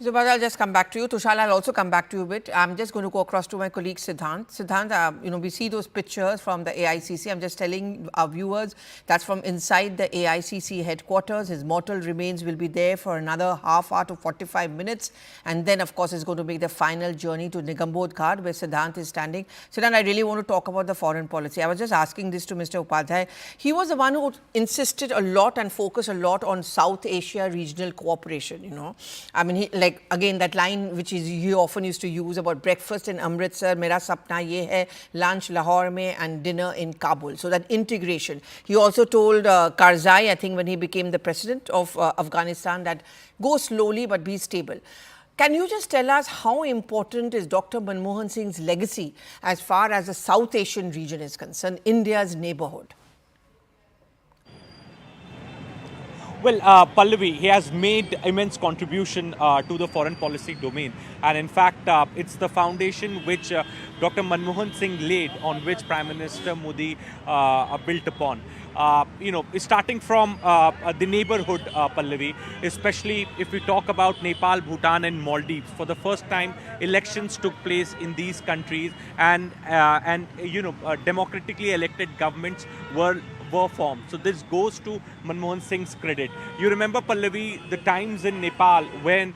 Zubada, I'll just come back to you. Tushar, I'll also come back to you a bit. I'm just going to go across to my colleague Siddhant. Siddhant, we see those pictures from the AICC. I'm just telling our viewers that's from inside the AICC headquarters. His mortal remains will be there for another half hour to 45 minutes. And then, of course, he's going to make the final journey to Nigambod Ghat, where Siddhant is standing. Siddhant, I really want to talk about the foreign policy. I was just asking this to Mr. Upadhyay. He was the one who insisted a lot and focused a lot on South Asia regional cooperation, I mean, again, that line which he often used to use about breakfast in Amritsar, mera sapna ye hai, lunch Lahore mein and dinner in Kabul. So that integration. He also told Karzai, I think when he became the president of Afghanistan, that go slowly but be stable. Can you just tell us how important is Dr. Manmohan Singh's legacy as far as the South Asian region is concerned, India's neighborhood? Well, Pallavi, he has made immense contribution to the foreign policy domain. And in fact, it's the foundation which Dr. Manmohan Singh laid, on which Prime Minister Modi built upon. Starting from the neighborhood, Pallavi, especially if we talk about Nepal, Bhutan and Maldives. For the first time, elections took place in these countries and democratically elected governments were formed. So this goes to Manmohan Singh's credit. You remember, Pallavi, the times in Nepal when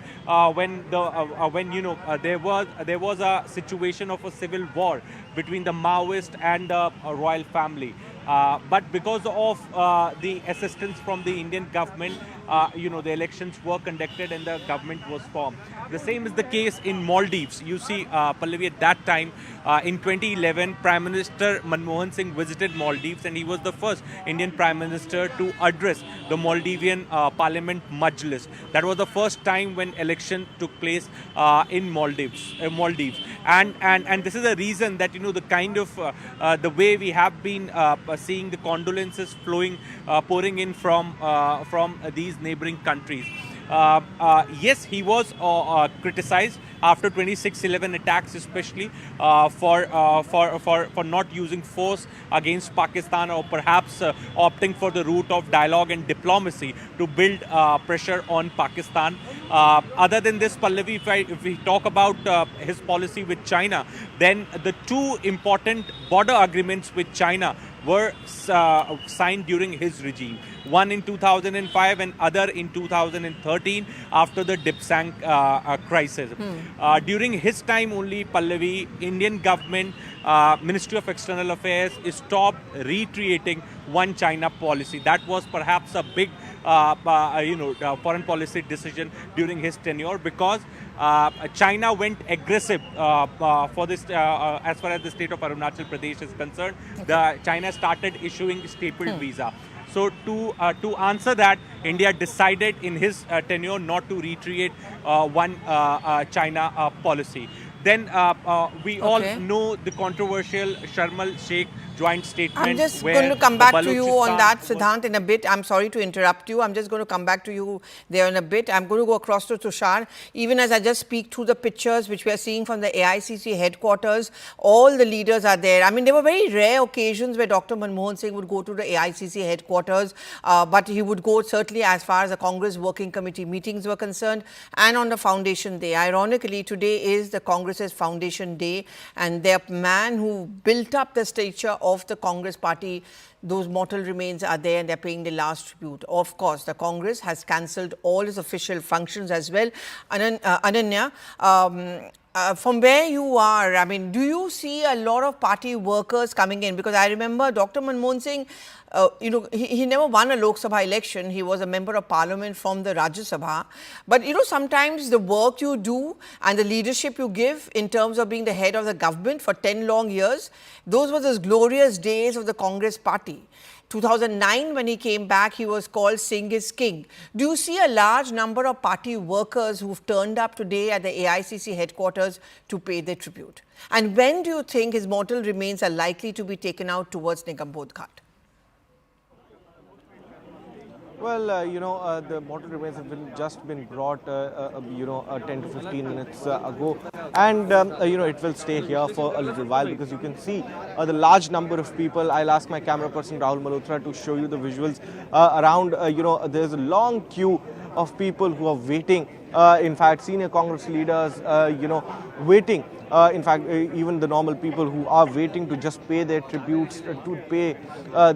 there was a situation of a civil war between the Maoist and the royal family. But because of the assistance from the Indian government, the elections were conducted and the government was formed. The same is the case in Maldives. You see, Pallavi, at that time, in 2011, Prime Minister Manmohan Singh visited Maldives, and he was the first Indian Prime Minister to address the Maldivian Parliament Majlis. That was the first time when election took place in Maldives. And this is a reason that, the kind of, the way we have been seeing the condolences pouring in from these neighboring countries. Yes, he was criticized after 26/11 attacks, especially for not using force against Pakistan, or perhaps opting for the route of dialogue and diplomacy to build pressure on Pakistan. Other than this, Pallavi, if we talk about his policy with China, then the two important border agreements with China were signed during his regime. One in 2005 and other in 2013 after the Dipsang crisis. During his time only, Pallavi, Indian government, Ministry of External Affairs stopped retreating one China policy. That was perhaps a big foreign policy decision during his tenure, because China went aggressive for this as far as the state of Arunachal Pradesh is concerned. China started issuing stapled visa. So to answer that, India decided in his tenure not to retreat one China policy. Then we all know the controversial Sharm el-Sheikh joint statement. I'm just going to come back to you on that, Siddhant, in a bit. I'm sorry to interrupt you. I'm just going to come back to you there in a bit. I'm going to go across to Tushar. Even as I just speak through the pictures which we are seeing from the AICC headquarters, all the leaders are there. I mean, there were very rare occasions where Dr. Manmohan Singh would go to the AICC headquarters, but he would go certainly as far as the Congress Working Committee meetings were concerned, and on the foundation day. Ironically, today is the Congress's foundation day, and the man who built up the stature of the Congress party, those mortal remains are there and they're paying the last tribute. Of course, the Congress has cancelled all its official functions as well. Ananya, from where you are, I mean, do you see a lot of party workers coming in? Because I remember Dr. Manmohan Singh, he never won a Lok Sabha election. He was a member of parliament from the Rajya Sabha. But, sometimes the work you do and the leadership you give in terms of being the head of the government for 10 long years, those were those glorious days of the Congress party. 2009, when he came back, he was called Singh is King. Do you see a large number of party workers who've turned up today at the AICC headquarters to pay their tribute? And when do you think his mortal remains are likely to be taken out towards Nigambod Ghat? Well, the mortal remains have just been brought, 10 to 15 minutes ago. And, it will stay here for a little while, because you can see the large number of people. I'll ask my camera person, Rahul Malhotra, to show you the visuals around. There's a long queue of people who are waiting. In fact, senior Congress leaders, waiting. In fact, even the normal people who are waiting to just pay their tributes, to pay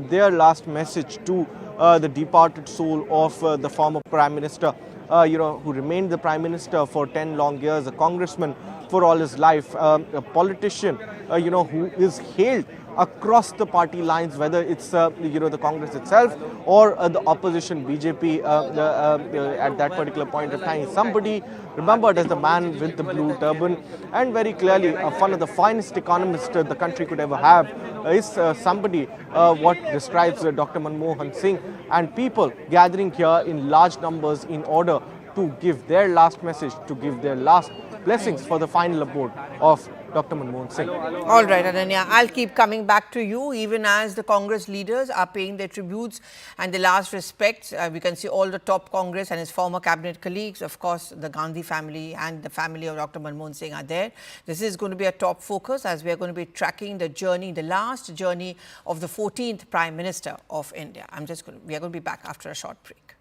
their last message to the departed soul of the former Prime Minister, who remained the Prime Minister for 10 long years, a congressman for all his life, a politician, who is hailed across the party lines, whether it's the Congress itself or the opposition BJP at that particular point of time. Somebody remembered as the man with the blue turban, and very clearly one of the finest economists the country could ever have is somebody what describes Dr. Manmohan Singh, and people gathering here in large numbers in order to give their last message, to give their last blessings for the final abode of Dr. Manmohan Singh. All right, Ananya, I'll keep coming back to you even as the Congress leaders are paying their tributes and their last respects. We can see all the top Congress and his former cabinet colleagues. Of course, the Gandhi family and the family of Dr. Manmohan Singh are there. This is going to be a top focus as we are going to be tracking the journey, the last journey of the 14th Prime Minister of India. We are going to be back after a short break.